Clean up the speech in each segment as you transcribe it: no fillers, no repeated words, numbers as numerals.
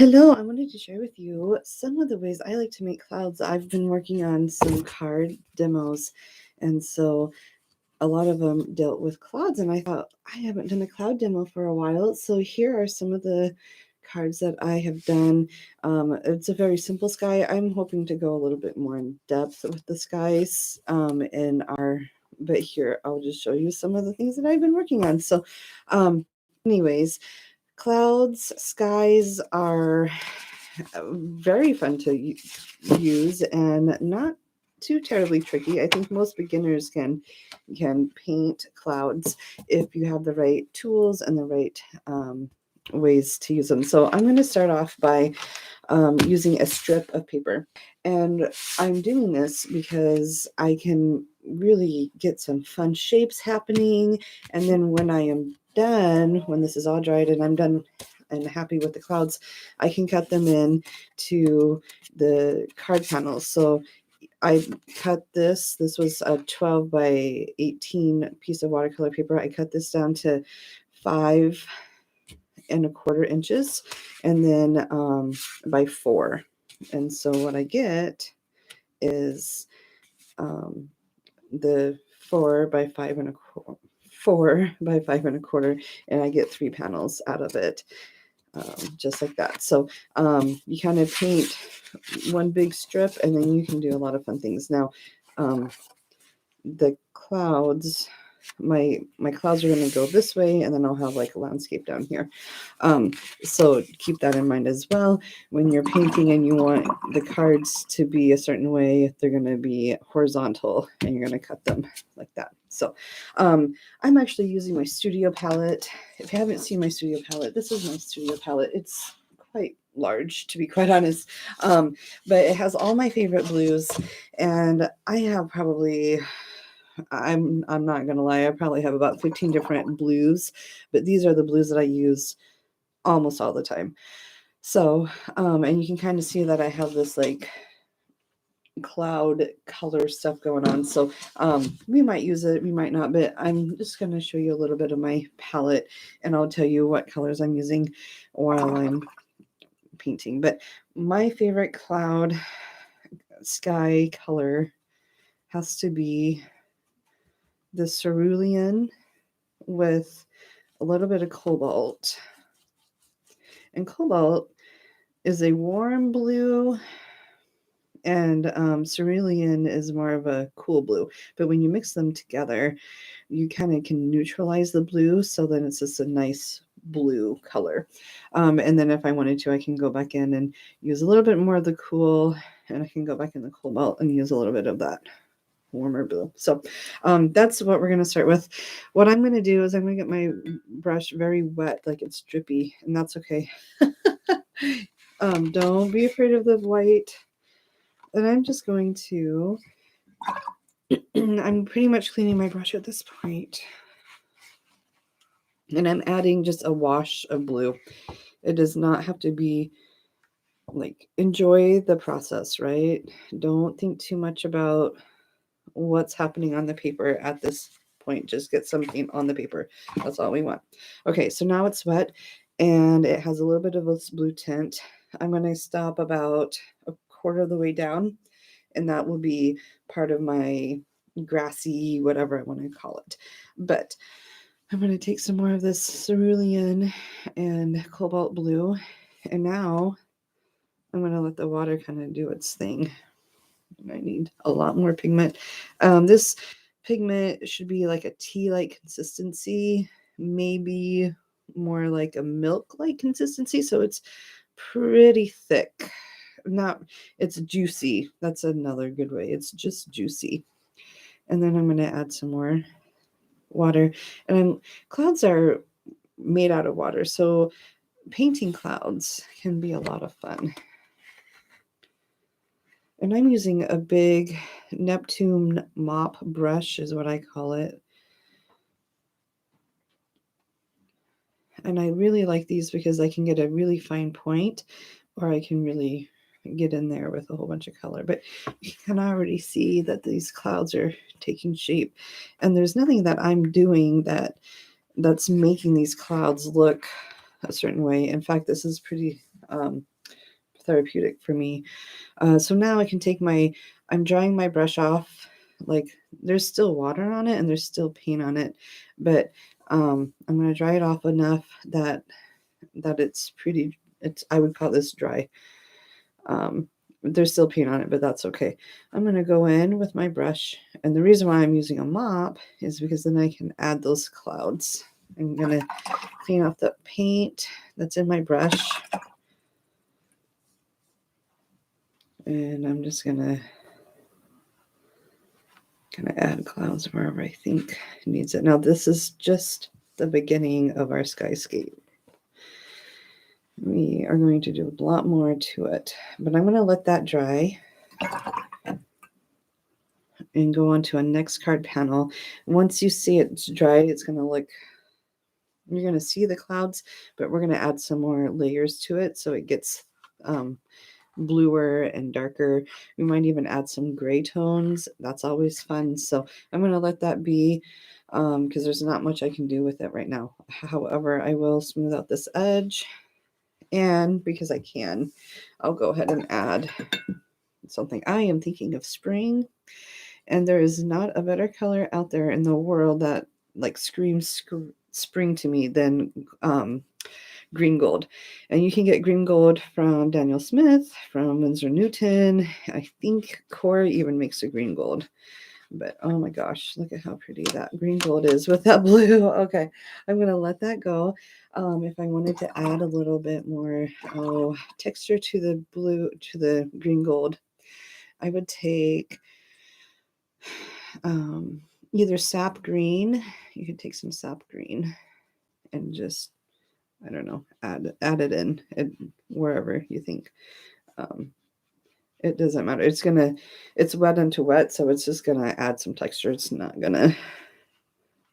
Hello, I wanted to share with you some of the ways I like to make clouds. I've been working on some card demos, and so a lot of them dealt with clouds, and I thought I haven't done a cloud demo for a while. So here are some of the cards that I have done. It's a very simple sky. I'm hoping to go a little bit more in depth with the skies but here I'll just show you some of the things that I've been working on. So, anyways, clouds, skies are very fun to use and not too terribly tricky. I think most beginners can paint clouds if you have the right tools and the right ways to use them. So I'm going to start off by using a strip of paper. And I'm doing this because I can really get some fun shapes happening. And then when I am done, when this is all dried and I'm done and happy with the clouds, I can cut them in to the card panels. So I cut this. This was a 12 by 18 piece of watercolor paper. I cut this down to 5.25 inches and then by 4. And so what I get is the 4 by 5.25, and I get 3 panels out of it, just like that. So you kind of paint one big strip, and then you can do a lot of fun things. Now, the clouds, my clouds are going to go this way, and then I'll have like a landscape down here. So keep that in mind as well. When you're painting and you want the cards to be a certain way, they're going to be horizontal, and you're going to cut them like that. So I'm actually using my studio palette. If you haven't seen my studio palette, this is my studio palette. It's quite large, to be quite honest, but it has all my favorite blues, and I have probably, I'm not gonna lie, I probably have about 15 different blues, but these are the blues that I use almost all the time. So and you can kind of see that I have this like cloud color stuff going on. So we might use it, we might not, but I'm just going to show you a little bit of my palette, and I'll tell you what colors I'm using while I'm painting. But my favorite cloud sky color has to be the cerulean with a little bit of cobalt. And cobalt is a warm blue, and cerulean is more of a cool blue. But when you mix them together, you kind of can neutralize the blue, so then it's just a nice blue color. And then if I wanted to, I can go back in and use a little bit more of the cool, and I can go back in the cobalt and use a little bit of that warmer blue. So that's what we're going to start with. What I'm going to do is I'm going to get my brush very wet, like it's drippy, and that's okay. Don't be afraid of the white. And I'm just going to, I'm pretty much cleaning my brush at this point. And I'm adding just a wash of blue. It does not have to be like, enjoy the process, right? Don't think too much about what's happening on the paper at this point. Just get some paint on the paper. That's all we want. Okay, so now it's wet and it has a little bit of this blue tint. I'm going to stop about a quarter of the way down, and that will be part of my grassy, whatever I want to call it. But I'm going to take some more of this cerulean and cobalt blue, and now I'm going to let the water kind of do its thing. I need a lot more pigment. This pigment should be like a tea-like consistency, maybe more like a milk-like consistency, so it's pretty thick. It's juicy. That's another good way. It's just juicy. And then I'm going to add some more water. And clouds are made out of water, so painting clouds can be a lot of fun. And I'm using a big Neptune mop brush is what I call it. And I really like these because I can get a really fine point, or I can really get in there with a whole bunch of color. But you can already see that these clouds are taking shape. And there's nothing that I'm doing that's making these clouds look a certain way. In fact, this is pretty therapeutic for me. So now I can take I'm drying my brush off. Like there's still water on it and there's still paint on it, but I'm going to dry it off enough that it's pretty, I would call this dry. There's still paint on it, but that's okay. I'm going to go in with my brush, and the reason why I'm using a mop is because then I can add those clouds. I'm going to clean off the paint that's in my brush, and I'm just going to add clouds wherever I think needs it. Now this is just the beginning of our skyscape. We are going to do a lot more to it, but I'm going to let that dry and go on to a next card panel. Once you see it's dry, it's going to look, you're going to see the clouds, but we're going to add some more layers to it so it gets bluer and darker. We might even add some gray tones. That's always fun. So I'm going to let that be because there's not much I can do with it right now. However, I will smooth out this edge, and because I can, I'll go ahead and add something. I am thinking of spring, and there is not a better color out there in the world that like screams spring to me than green gold. And you can get green gold from Daniel Smith, from Winsor Newton. I think Core even makes a green gold. But oh my gosh, look at how pretty that green gold is with that blue. Okay, I'm going to let that go. If I wanted to add a little bit more texture to the blue, to the green gold, I would take either sap green. You could take some sap green and just, I don't know, add it in wherever you think. It doesn't matter. It's wet into wet, so it's just gonna add some texture. It's not gonna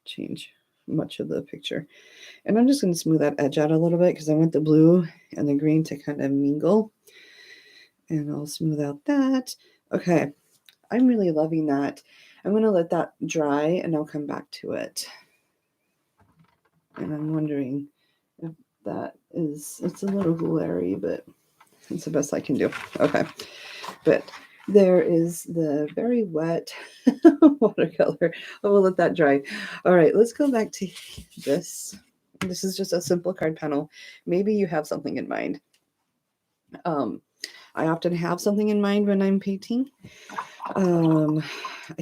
change much of the picture. And I'm just gonna smooth that edge out a little bit because I want the blue and the green to kind of mingle. And I'll smooth out that. Okay, I'm really loving that. I'm gonna let that dry and I'll come back to it. And I'm wondering if that is, it's a little glary, but it's the best I can do. Okay, but there is the very wet watercolor. I will let that dry. All right, let's go back to this. This is just a simple card panel. Maybe you have something in mind. I often have something in mind when I'm painting. I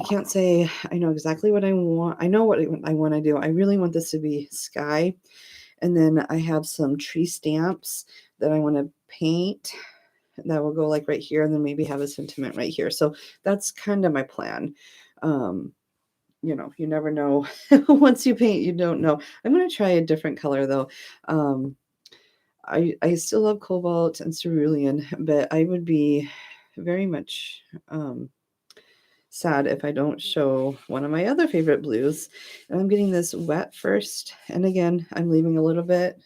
can't say I know exactly what I want. I know what I want to do. I really want this to be sky. And then I have some tree stamps that I want to paint that will go like right here, and then maybe have a sentiment right here. So that's kind of my plan. You know, you never know. Once you paint, you don't know. I'm going to try a different color though. I still love cobalt and cerulean, but I would be very much sad if I don't show one of my other favorite blues. And I'm getting this wet first. And again, I'm leaving a little bit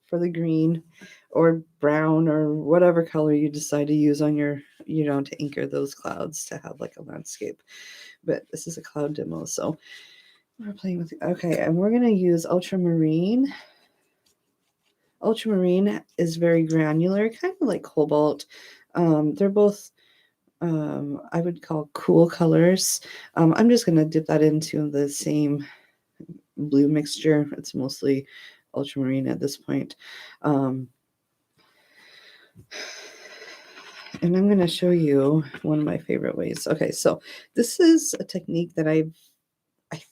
for the green or brown or whatever color you decide to use on your, you know, to anchor those clouds to have like a landscape. But this is a cloud demo, so we're playing with, okay, and we're going to use ultramarine. Ultramarine is very granular, kind of like cobalt. They're both I would call cool colors. I'm just going to dip that into the same blue mixture. It's mostly ultramarine at this point. And I'm going to show you one of my favorite ways. Okay, so this is a technique that I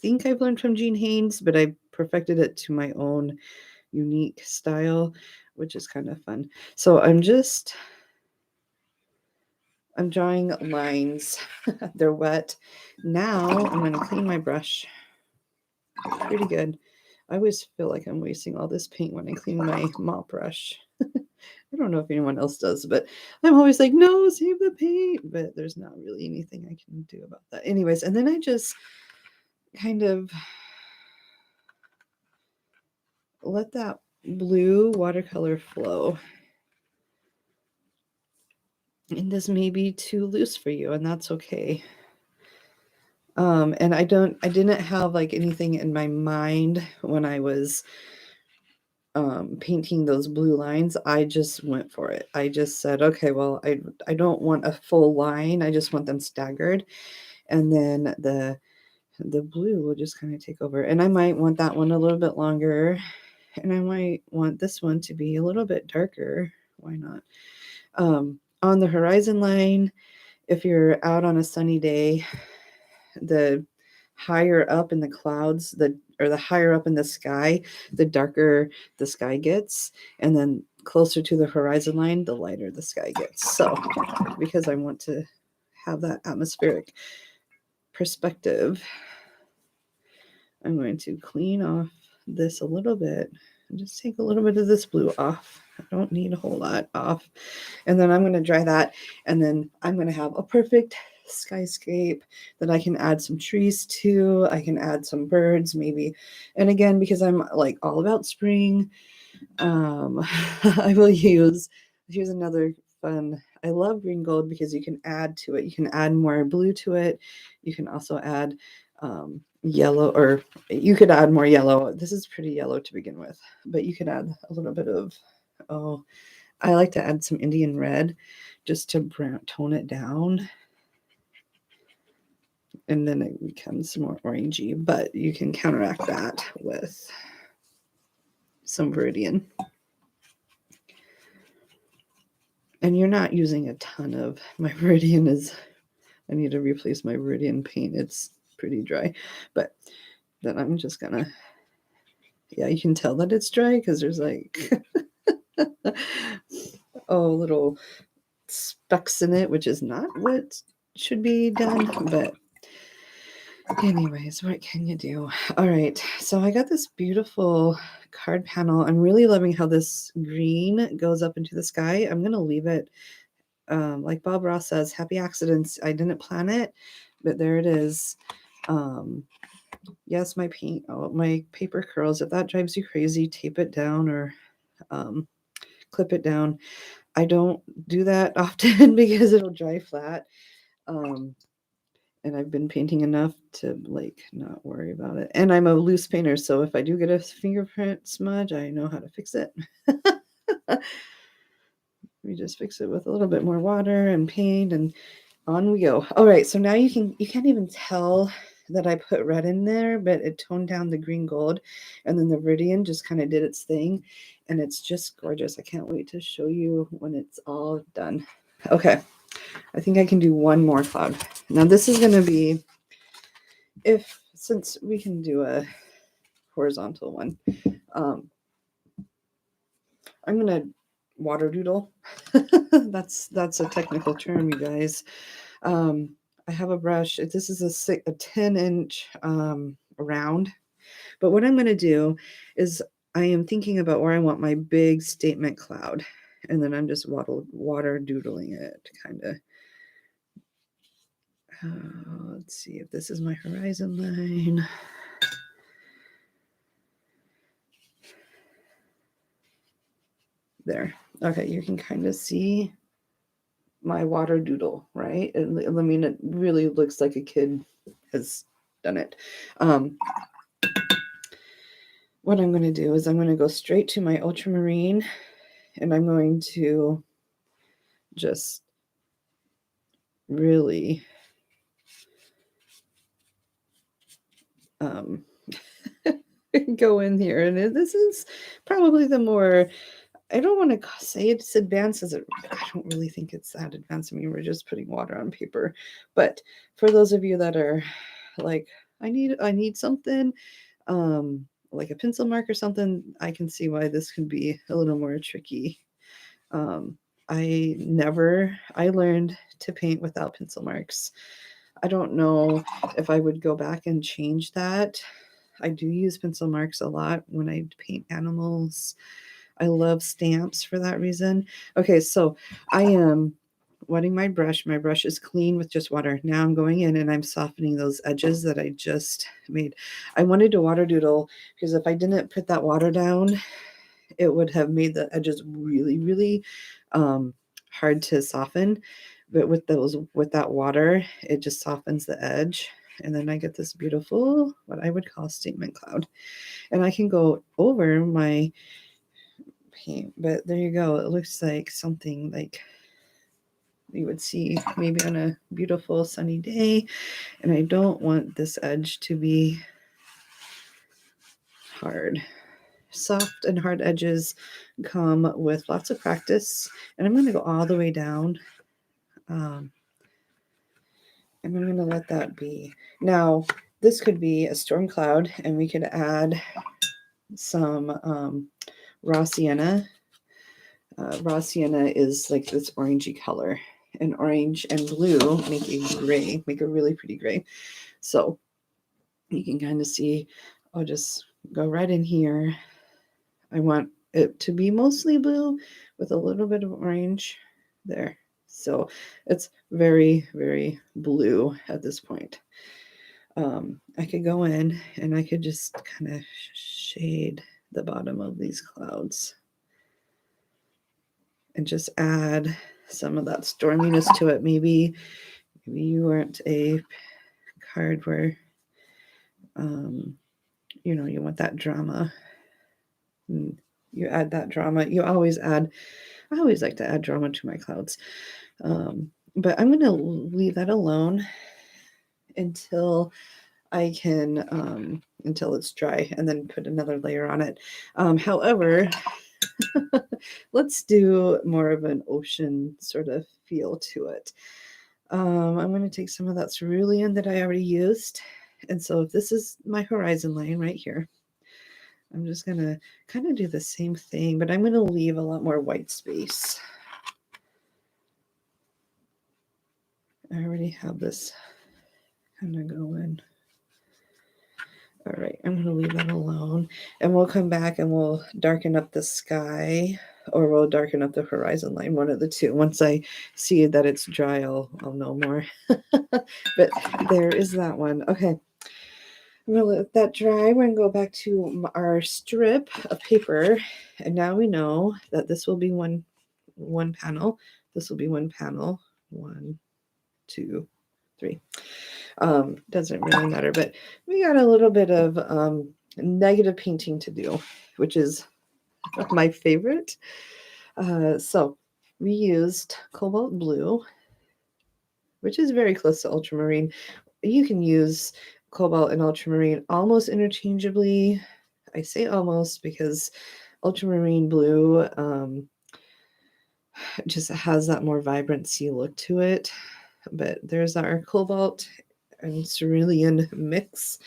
think I've learned from Jean Haynes, but I perfected it to my own unique style, which is kind of fun. So I'm drawing lines. They're wet. Now I'm going to clean my brush. Pretty good. I always feel like I'm wasting all this paint when I clean my mop brush. I don't know if anyone else does, but I'm always like, no, save the paint. But there's not really anything I can do about that. Anyways, and then I just kind of let that blue watercolor flow. And this may be too loose for you, and that's okay. And I didn't have like anything in my mind when I was painting those blue lines, I just went for it. I just said, okay, well, I don't want a full line. I just want them staggered. And then the blue will just kind of take over. And I might want that one a little bit longer. And I might want this one to be a little bit darker. Why not? On the horizon line, if you're out on a sunny day, the higher up in the clouds, the higher up in the sky, the darker the sky gets, and then closer to the horizon line, the lighter the sky gets. So, because I want to have that atmospheric perspective, I'm going to clean off this a little bit and just take a little bit of this blue off. I don't need a whole lot off. And then I'm going to dry that, and then I'm going to have a perfect skyscape that I can add some trees to. I can add some birds maybe. And again, because I'm like all about spring, I will use, here's another fun, I love green gold because you can add to it. You can add more blue to it. You can also add yellow, or you could add more yellow. This is pretty yellow to begin with, but you could add a little bit of, oh, I like to add some Indian red just to tone it down. And then it becomes more orangey, but you can counteract that with some Viridian. And you're not using a ton of, my Viridian is, I need to replace my Viridian paint. It's pretty dry, but then I'm just gonna, yeah, you can tell that it's dry because there's like, oh, little specks in it, which is not what should be done, but anyways, what can you do? All right, so I got this beautiful card panel. I'm really loving how this green goes up into the sky. I'm gonna leave it, like Bob Ross says, happy accidents. I didn't plan it, but there it is. Yes, my paint, oh, my paper curls. If that drives you crazy, tape it down or clip it down. I don't do that often because it'll dry flat. And I've been painting enough to like not worry about it. And I'm a loose painter, so if I do get a fingerprint smudge, I know how to fix it. We just fix it with a little bit more water and paint, and on we go. All right, so now you can't even tell that I put red in there, but it toned down the green gold, and then the Viridian just kind of did its thing, and it's just gorgeous. I can't wait to show you when it's all done. Okay, I think I can do one more cloud. Now this is going to be, since we can do a horizontal one, I'm going to water doodle. that's a technical term, you guys. I have a brush. This is a 10-inch round. But what I'm going to do is I am thinking about where I want my big statement cloud. And then I'm just water doodling it, kind of. Let's see if this is my horizon line. There. Okay, you can kind of see my water doodle, right? I mean, it really looks like a kid has done it. What I'm going to do is I'm going to go straight to my ultramarine, and I'm going to just really go in here. And this is probably the more, I don't want to say it's advanced, as I don't really think it's that advanced. I mean, we're just putting water on paper. But for those of you that are like, I need something, like a pencil mark or something, I can see why this can be a little more tricky. I learned to paint without pencil marks. I don't know if I would go back and change that. I do use pencil marks a lot when I paint animals. I love stamps for that reason. Okay, so I am wetting my brush. My brush is clean with just water. Now I'm going in and I'm softening those edges that I just made. I wanted to water doodle because if I didn't put that water down, it would have made the edges really, really hard to soften. But with that water, it just softens the edge. And then I get this beautiful, what I would call statement cloud. And I can go over my paint, but there you go. It looks like something like you would see maybe on a beautiful sunny day. And I don't want this edge to be hard. Soft and hard edges come with lots of practice. And I'm going to go all the way down. And I'm going to let that be. Now, this could be a storm cloud, and we could add some raw sienna. Raw sienna is like this orangey color, and orange and blue make a gray, make a really pretty gray. So you can kind of see, I'll just go right in here. I want it to be mostly blue with a little bit of orange there. So it's very, very blue at this point. I could go in and I could just kind of shade the bottom of these clouds and just add some of that storminess to it. Maybe you weren't a card where, you want that drama. And you add that drama. I always like to add drama to my clouds. But I'm going to leave that alone until I can, until it's dry, and then put another layer on it. However, let's do more of an ocean sort of feel to it. I'm going to take some of that cerulean that I already used. And so if this is my horizon line right here, I'm just going to kind of do the same thing, but I'm going to leave a lot more white space. I already have this kind of going. All right, I'm going to leave that alone, and we'll come back and we'll darken up the sky, or we'll darken up the horizon line, one of the two. Once I see that it's dry, I'll know more. But there is that one. Okay, I'm going to let that dry. We're going to go back to our strip of paper, and now we know that this will be one panel. This will be one panel. 1, 2, 3. Doesn't really matter, but we got a little bit of negative painting to do, which is my favorite. So we used cobalt blue, which is very close to ultramarine. You can use cobalt and ultramarine almost interchangeably. I say almost because ultramarine blue just has that more vibrancy look to it. But there's our cobalt and cerulean mix.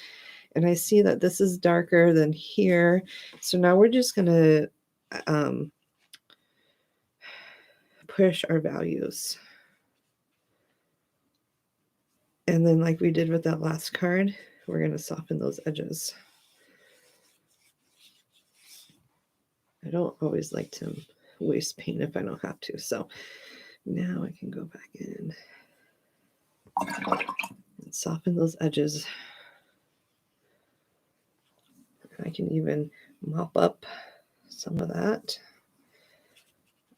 And I see that this is darker than here. So now we're just going to push our values. And then like we did with that last card, we're going to soften those edges. I don't always like to waste paint if I don't have to. So now I can go back in and soften those edges. I can even mop up some of that.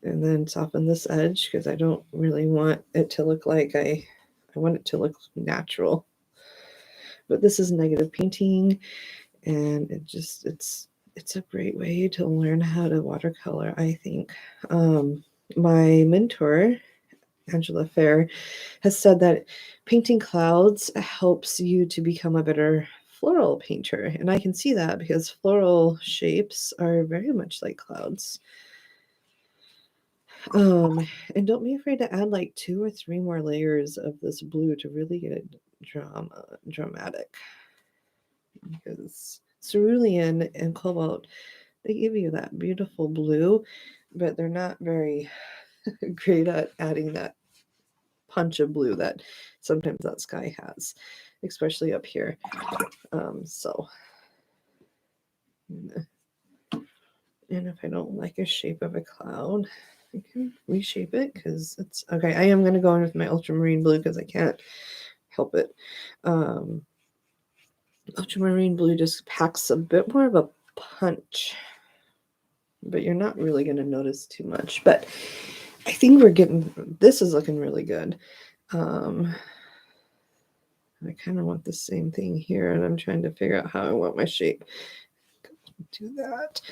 And then soften this edge because I don't really want it to look like I want it to look natural. But this is negative painting, and it's a great way to learn how to watercolor, I think. My mentor, Angela Fair, has said that painting clouds helps you to become a better floral painter. And I can see that because floral shapes are very much like clouds. And don't be afraid to add like 2 or 3 more layers of this blue to really get it dramatic. Because cerulean and cobalt, they give you that beautiful blue, but they're not very great at adding that punch of blue that sometimes that sky has, especially up here. So, and if I don't like a shape of a cloud, I can reshape it because it's okay. I am going to go in with my ultramarine blue because I can't help it. Ultramarine blue just packs a bit more of a punch, but you're not really going to notice too much. But I think this is looking really good. I kind of want the same thing here, and I'm trying to figure out how I want my shape. Do that.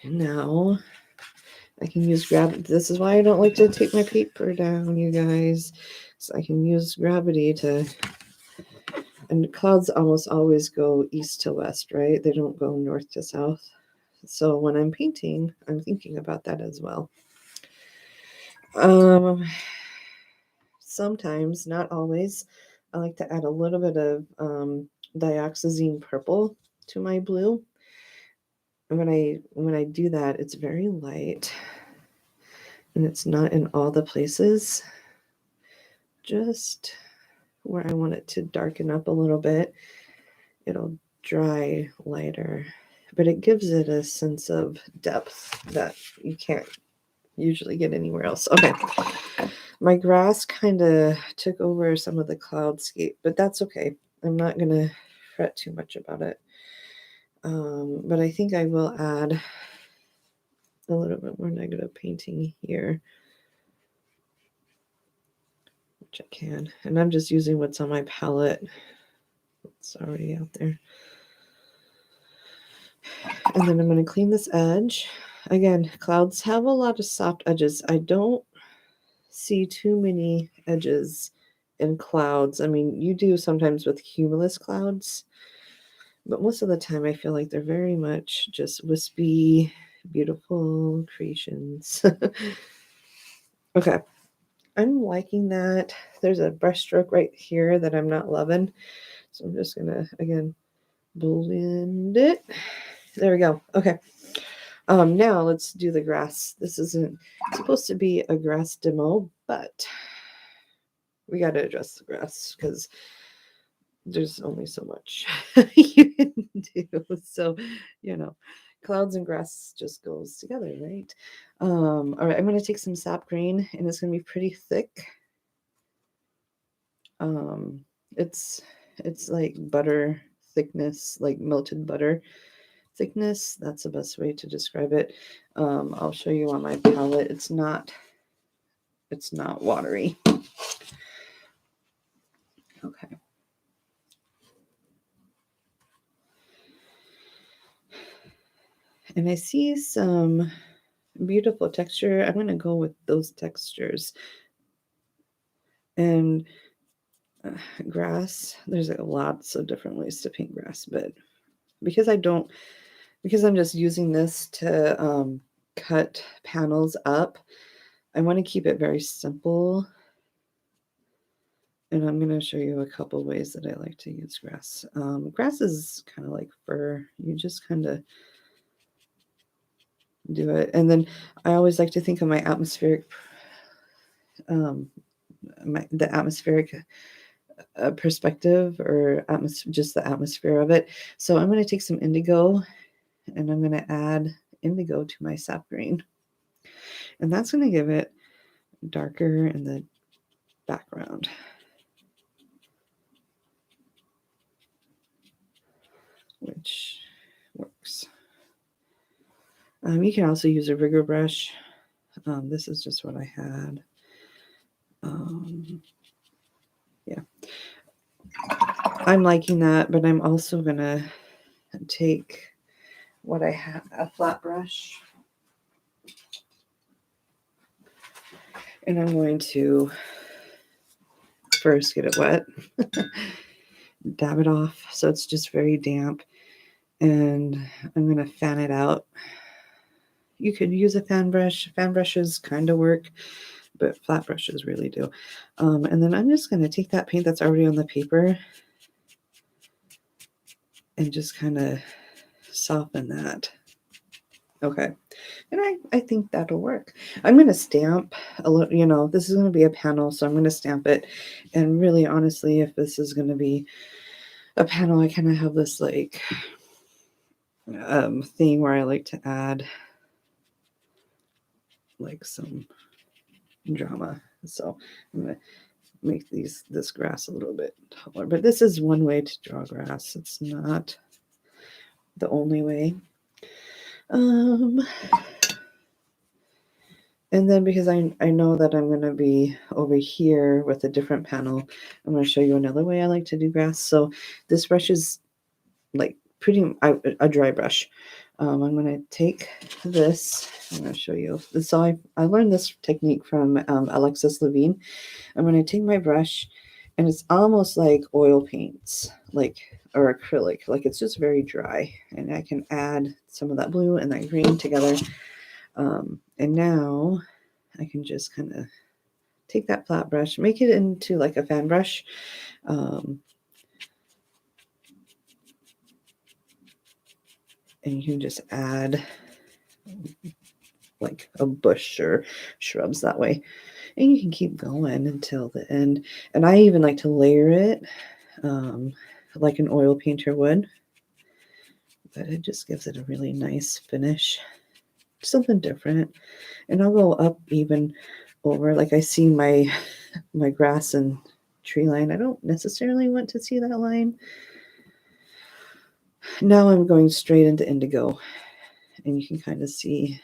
Now I can use gravity. This is why I don't like to take my paper down, you guys. So I can use gravity to, and clouds almost always go east to west, right? They don't go north to south. So when I'm painting, I'm thinking about that as well. Sometimes, not always, I like to add a little bit of dioxazine purple to my blue. And when I do that, it's very light and it's not in all the places, just where I want it to darken up a little bit. It'll dry lighter, but it gives it a sense of depth that you can't usually get anywhere else. Okay. My grass kind of took over some of the cloudscape, but that's okay. I'm not going to fret too much about it. But I think I will add a little bit more negative painting here, which I can. And I'm just using what's on my palette. It's already out there. And then I'm going to clean this edge. Again, clouds have a lot of soft edges. I don't see too many edges in clouds. I mean, you do sometimes with cumulus clouds, but most of the time I feel like they're very much just wispy, beautiful creations. Okay, I'm liking that. There's a brush stroke right here that I'm not loving. So I'm just gonna, again, blend it. There we go. Okay. Now let's do the grass. This isn't supposed to be a grass demo, but we got to address the grass because there's only so much you can do. So, clouds and grass just goes together, right? All right, I'm going to take some sap green and it's going to be pretty thick. It's like butter thickness, like melted butter thickness. That's the best way to describe it. I'll show you on my palette. It's not watery. Okay. And I see some beautiful texture. I'm going to go with those textures. And grass, there's lots of different ways to paint grass, but because I'm just using this to cut panels up, I want to keep it very simple. And I'm going to show you a couple ways that I like to use grass. Grass is kind of like fur. You just kind of do it. And then I always like to think of my atmospheric, the atmospheric perspective, or just the atmosphere of it. So I'm going to take some indigo and I'm going to add indigo to my sap green. And that's going to give it darker in the background. Which works. You can also use a rigger brush. This is just what I had. Yeah. I'm liking that, but I'm also going to take what I have, a flat brush. And I'm going to first get it wet. Dab it off so it's just very damp. And I'm going to fan it out. You could use a fan brush. Fan brushes kind of work, but flat brushes really do. And then I'm just going to take that paint that's already on the paper and just kind of soften that. Okay. And I think that'll work. I'm going to stamp a little, this is going to be a panel, so I'm going to stamp it. And really, honestly, if this is going to be a panel, I kind of have this like thing where I like to add like some drama. So I'm going to make this grass a little bit taller. But this is one way to draw grass. It's not the only way. And then because I know that I'm going to be over here with a different panel, I'm going to show you another way I like to do grass. So this brush is like a dry brush. I'm going to take this. I'm going to show you. So I learned this technique from Alexis Levine. I'm going to take my brush, and it's almost like oil paints, like, or acrylic. Like, it's just very dry, and I can add some of that blue and that green together. And now I can just kind of take that flat brush, make it into like a fan brush. And you can just add like a bush or shrubs that way. And you can keep going until the end. And I even like to layer it like an oil painter would. But it just gives it a really nice finish. Something different. And I'll go up even over, like I see my grass and tree line. I don't necessarily want to see that line. Now I'm going straight into indigo, and you can kind of see.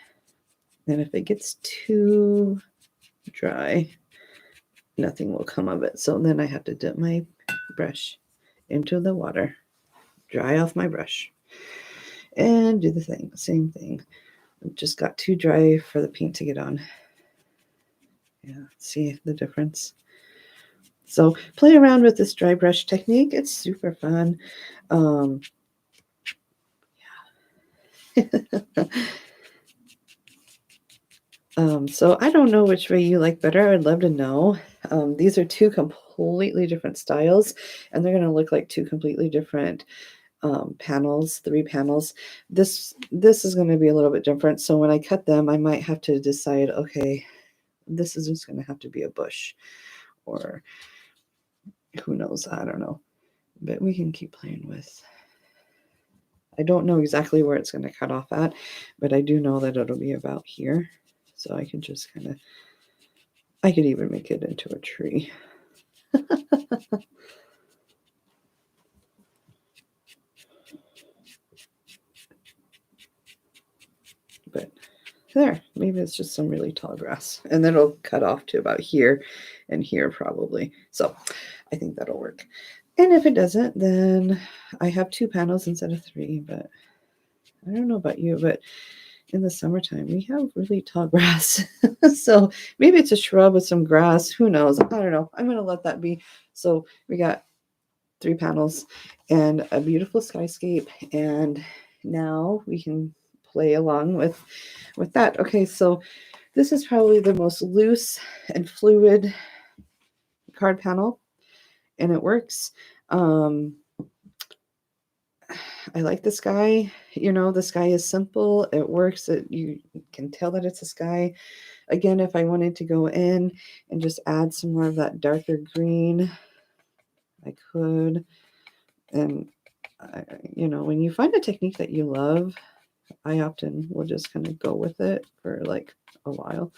And if it gets too dry, nothing will come of it. So then I have to dip my brush into the water, dry off my brush, and do the same thing. It just got too dry for the paint to get on. Yeah, see the difference? So play around with this dry brush technique. It's super fun. So I don't know which way you like better. I'd love to know. These are two completely different styles, and they're going to look like two completely different panels, 3 panels. This is going to be a little bit different. So when I cut them, I might have to decide, okay, this is just going to have to be a bush, or who knows? I don't know. But we can keep playing with. I don't know exactly where it's going to cut off at, but I do know that it'll be about here. So I can just kind of, I could even make it into a tree. But there, maybe it's just some really tall grass. And then it'll cut off to about here and here probably. So I think that'll work. And if it doesn't, then I have 2 panels instead of 3. But I don't know about you, but in the summertime, we have really tall grass. So maybe it's a shrub with some grass. Who knows? I don't know. I'm going to let that be. So we got 3 panels and a beautiful skyscape. And now we can play along with that. Okay, so this is probably the most loose and fluid card panel, and it works. I like the sky. The sky is simple. It works. You can tell that it's a sky. Again, if I wanted to go in and just add some more of that darker green, I could. And, when you find a technique that you love, I often will just kind of go with it for like a while.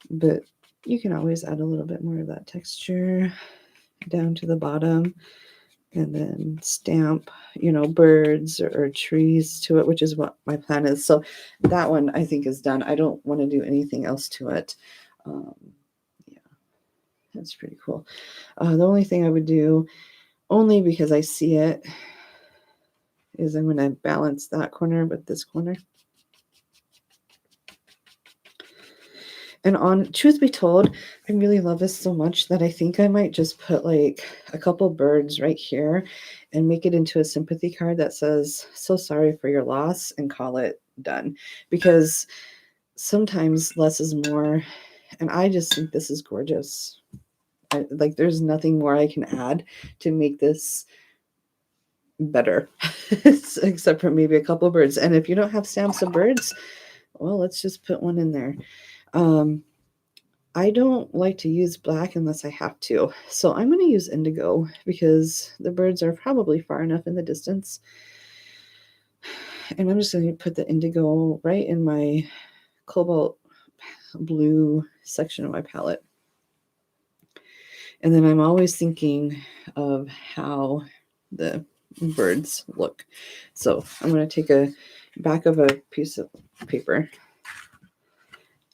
But you can always add a little bit more of that texture down to the bottom, and then stamp, birds or trees to it, which is what my plan is. So that one I think is done. I don't want to do anything else to it. Yeah, that's pretty cool. The only thing I would do, only because I see it, is I'm going to balance that corner with this corner. And on truth be told, I really love this so much that I think I might just put like a couple birds right here and make it into a sympathy card that says, "So sorry for your loss," and call it done. Because sometimes less is more. And I just think this is gorgeous. There's nothing more I can add to make this better except for maybe a couple birds. And if you don't have stamps of birds, well, let's just put one in there. I don't like to use black unless I have to. So I'm going to use indigo because the birds are probably far enough in the distance. And I'm just going to put the indigo right in my cobalt blue section of my palette. And then I'm always thinking of how the birds look. So I'm going to take a back of a piece of paper,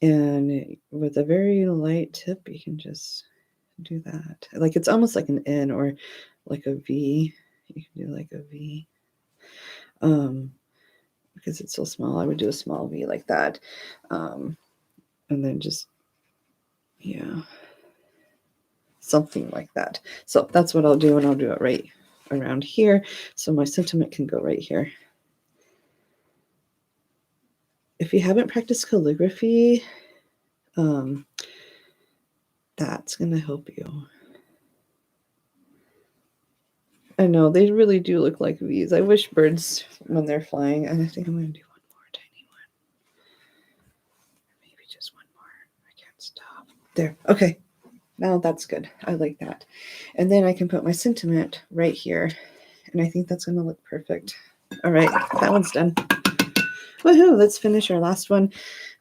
and with a very light tip, you can just do that. Like it's almost like an N or like a V. You can do like a V. Because it's so small, I would do a small V like that. And then just, yeah, something like that. So that's what I'll do, and I'll do it right around here. So my sentiment can go right here. If you haven't practiced calligraphy, that's going to help you. I know, they really do look like V's. I wish birds, when they're flying, and I think I'm going to do one more tiny one. Maybe just one more. I can't stop. There. Okay. Now that's good. I like that. And then I can put my sentiment right here. And I think that's going to look perfect. All right. That one's done. Woohoo. Let's finish our last one.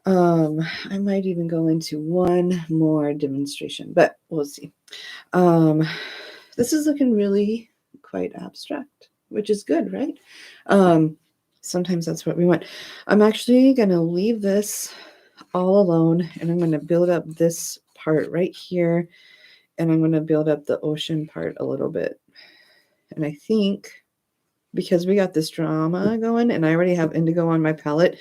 I might even go into one more demonstration, but we'll see. This is looking really quite abstract, which is good, right? Sometimes that's what we want. I'm actually going to leave this all alone, and I'm going to build up this part right here, and I'm going to build up the ocean part a little bit. And I think because we got this drama going, and I already have indigo on my palette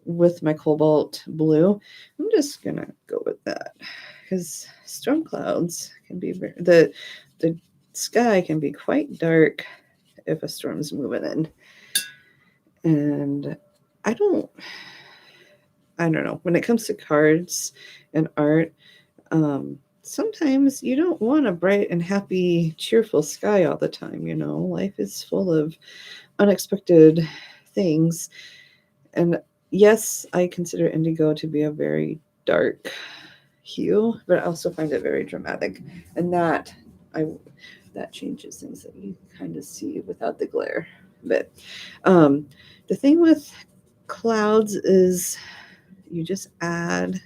with my cobalt blue, I'm just going to go with that, because storm clouds can be the sky can be quite dark if a storm's moving in. And I don't know. When it comes to cards and art, sometimes you don't want a bright and happy, cheerful sky all the time. Life is full of unexpected things. And yes, I consider indigo to be a very dark hue, but I also find it very dramatic. And that changes things that you kind of see without the glare. But the thing with clouds is you just add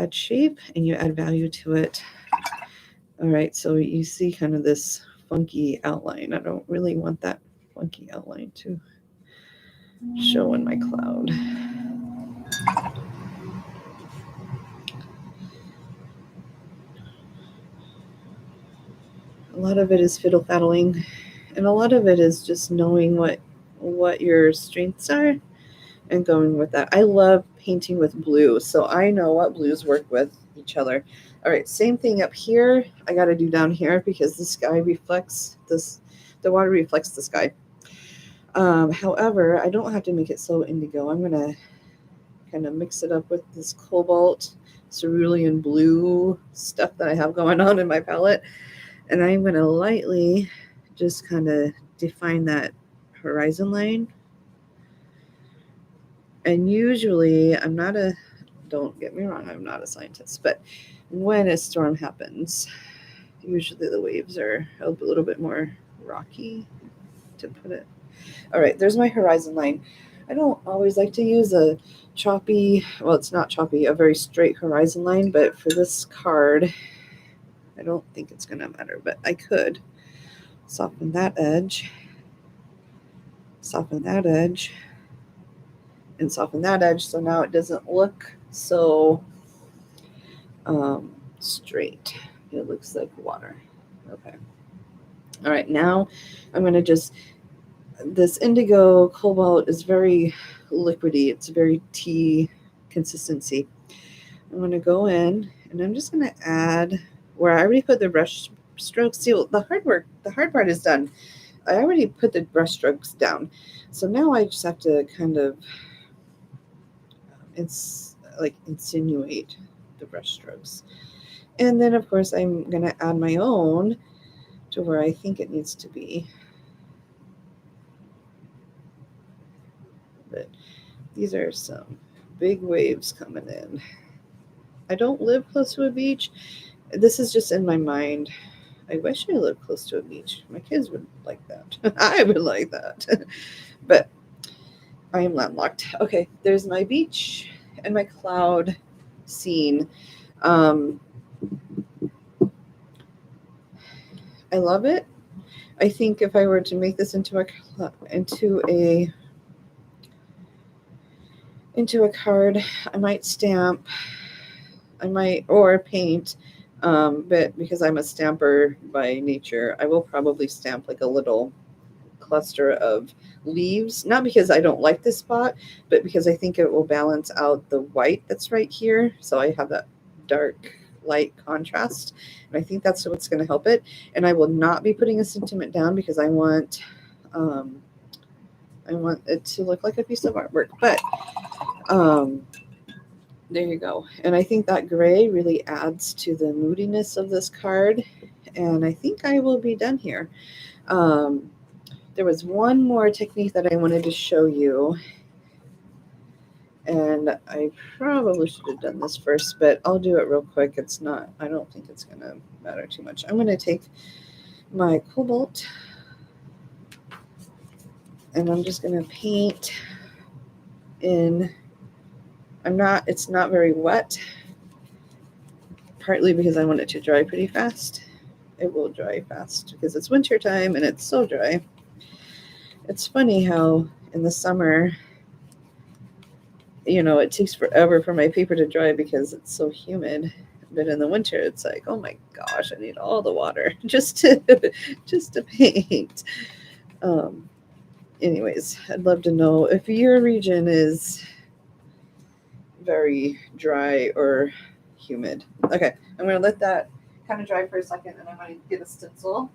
shape and you add value to it. All right, so you see kind of this funky outline. I don't really want that funky outline to show in my cloud. A lot of it is fiddle faddling, and a lot of it is just knowing what your strengths are and going with that. I love painting with blue, so I know what blues work with each other. All right, same thing up here. I got to do down here because the sky reflects this. The water reflects the sky. However, I don't have to make it so indigo. I'm going to kind of mix it up with this cobalt, cerulean blue stuff that I have going on in my palette. And I'm going to lightly just kind of define that horizon line. And usually don't get me wrong, I'm not a scientist, but when a storm happens, usually the waves are a little bit more rocky, to put it. All right, there's my horizon line. I don't always like to use a choppy, well, it's not choppy, a very straight horizon line, but for this card, I don't think it's going to matter, but I could soften that edge, and soften that edge, so now it doesn't look so straight. It looks like water. Okay. All right, now I'm going to this indigo cobalt is very liquidy. It's very tea consistency. I'm going to go in and I'm just going to add where I already put the brush strokes. See, the hard part is done. I already put the brush strokes down. So now I just have to kind of insinuate the brush strokes. And then, of course, I'm going to add my own to where I think it needs to be. But these are some big waves coming in. I don't live close to a beach. This is just in my mind. I wish I lived close to a beach. My kids would like that. I would like that. But I am landlocked. Okay, there's my beach and my cloud scene. I love it. I think if I were to make this into a card, I might stamp, or paint, but because I'm a stamper by nature, I will probably stamp like a little cluster of leaves, not because I don't like this spot, but because I think it will balance out the white that's right here. So I have that dark light contrast, and I think that's what's going to help it. And I will not be putting a sentiment down because I want it to look like a piece of artwork. But there you go. And I think that gray really adds to the moodiness of this card. And I think I will be done here. There was one more technique that I wanted to show you. And I probably should have done this first, but I'll do it real quick. I don't think it's going to matter too much. I'm going to take my cobalt and I'm just going to paint in. It's not very wet, partly because I want it to dry pretty fast. It will dry fast because it's winter time and it's so dry. It's funny how in the summer, it takes forever for my paper to dry because it's so humid. But in the winter, it's like, oh my gosh, I need all the water just to paint. Anyways, I'd love to know if your region is very dry or humid. Okay, I'm going to let that kind of dry for a second, and I'm going to get a stencil.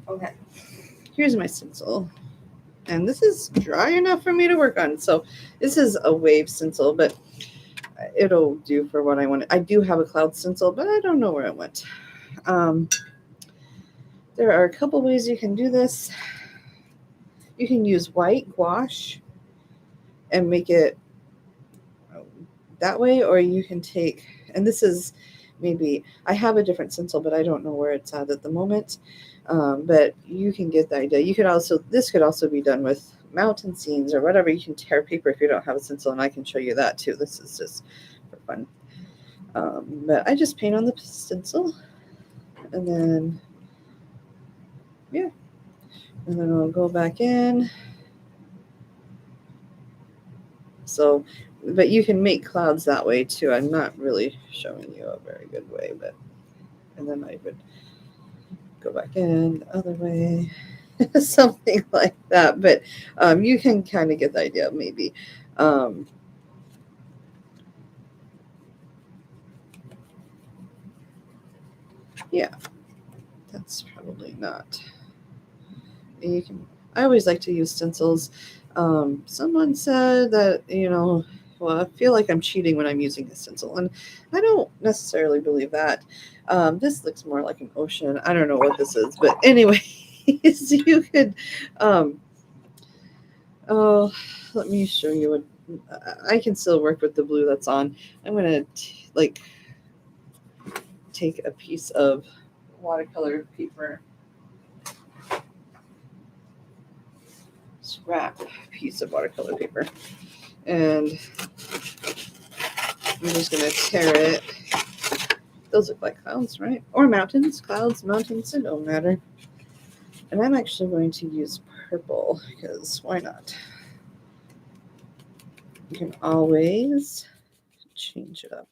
Okay, here's my stencil. And this is dry enough for me to work on. So this is a wave stencil, but it'll do for what I want. I do have a cloud stencil, but I don't know where it went. There are a couple ways you can do this. You can use white gouache and make it that way, or you can take, and this is maybe, I have a different stencil, but I don't know where it's at the moment. But you can get the idea. This could also be done with mountain scenes or whatever. You can tear paper if you don't have a stencil, and I can show you that too. This is just for fun. But I just paint on the stencil, and then, yeah. And then I'll go back in. So, but you can make clouds that way too. I'm not really showing you a very good way, but, and then I would go back in the other way, something like that. But you can kind of get the idea, maybe. Yeah, that's probably not. You can. I always like to use stencils. Someone said that, well, I feel like I'm cheating when I'm using a stencil, and I don't necessarily believe that. This looks more like an ocean. I don't know what this is, but anyway, you could. Oh, let me show you what. I can still work with the blue that's on. I'm gonna take a piece of watercolor paper, scrap piece of watercolor paper, and I'm just gonna tear it. Those look like clouds, right? Or mountains, clouds, mountains, it don't matter. And I'm actually going to use purple because why not? You can always change it up.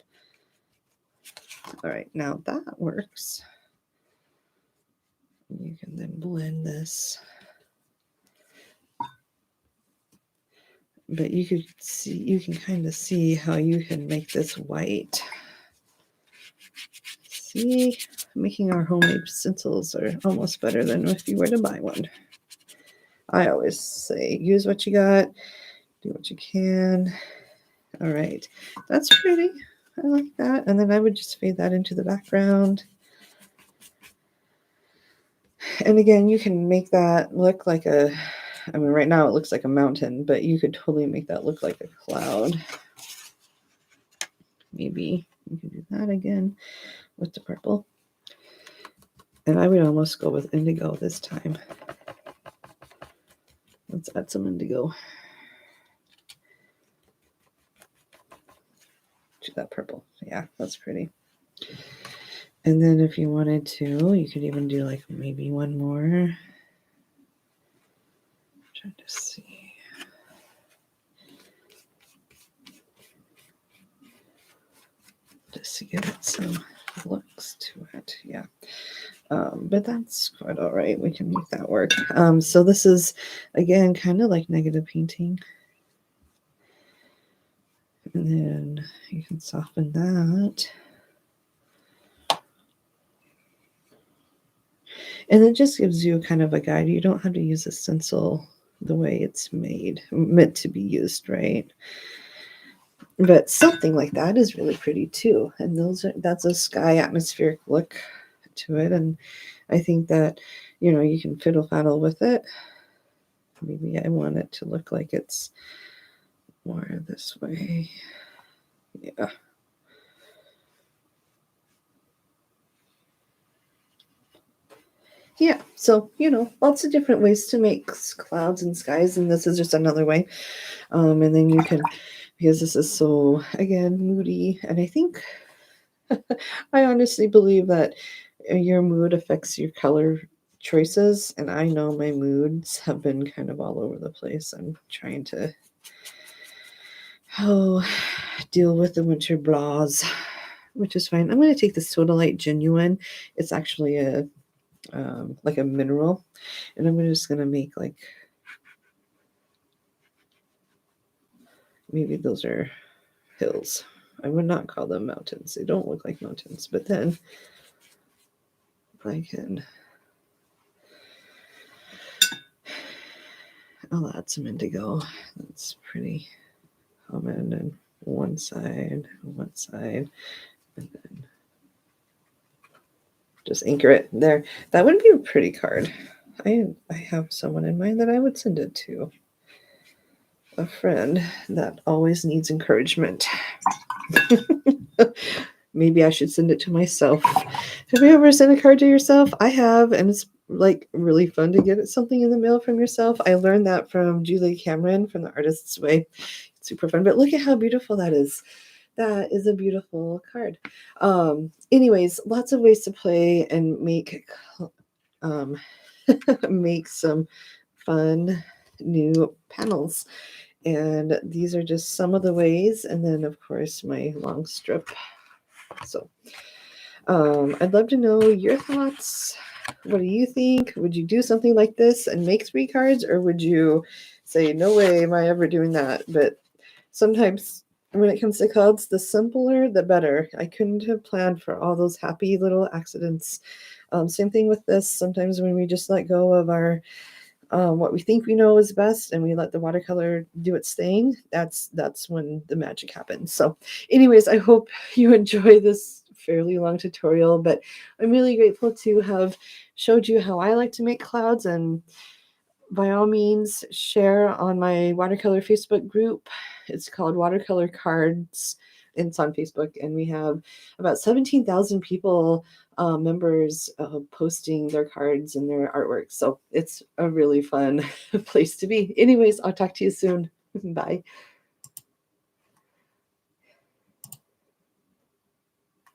All right, now that works. You can then blend this. But you can kind of see how you can make this white. See, making our homemade stencils are almost better than if you were to buy one. I always say, use what you got, do what you can. All right, that's pretty. I like that. And then I would just fade that into the background. And again, you can make that look like a I mean, right now it looks like a mountain, but you could totally make that look like a cloud. Maybe you can do that again with the purple. And I would almost go with indigo this time. Let's add some indigo to that purple. Yeah, that's pretty. And then if you wanted to, you could even do like maybe one more. I'm trying to see. Just to give it some looks to it. Yeah. But that's quite all right. We can make that work. So this is, again, kind of like negative painting. And then you can soften that. And it just gives you kind of a guide. You don't have to use a stencil the way it's meant to be used, right? But something like that is really pretty too. And that's a sky atmospheric look to it. And I think that, you can fiddle faddle with it. Maybe I want it to look like it's more this way. Yeah. Yeah, so, lots of different ways to make clouds and skies, and this is just another way. And then you can, because this is so, again, moody, and I think, I honestly believe that your mood affects your color choices, and I know my moods have been kind of all over the place. I'm trying to, deal with the winter blahs, which is fine. I'm going to take this Sodalite Genuine. It's actually like a mineral, and I'm just gonna make like, maybe those are hills. I would not call them mountains. They don't look like mountains, but then I'll add some indigo. That's pretty common. And one side, and then just anchor it there. That would be a pretty card. I have someone in mind that I would send it to. A friend that always needs encouragement. Maybe I should send it to myself. Have you ever sent a card to yourself? I have, and it's like really fun to get something in the mail from yourself. I learned that from Julie Cameron from The Artist's Way. It's super fun. But look at how beautiful that is. That is a beautiful card. Anyways, lots of ways to play and make make some fun new panels. And these are just some of the ways. And then, of course, my long strip. So I'd love to know your thoughts. What do you think? Would you do something like this and make 3 cards? Or would you say, no way am I ever doing that? But sometimes when it comes to clouds, the simpler, the better. I couldn't have planned for all those happy little accidents. Same thing with this. Sometimes when we just let go of our what we think we know is best and we let the watercolor do its thing, that's when the magic happens. So anyways, I hope you enjoy this fairly long tutorial, but I'm really grateful to have showed you how I like to make clouds. And by all means, share on my watercolor Facebook group. It's called Watercolor Cards. It's on Facebook, and we have about 17,000 people, members, posting their cards and their artwork. So it's a really fun place to be. Anyways, I'll talk to you soon. Bye.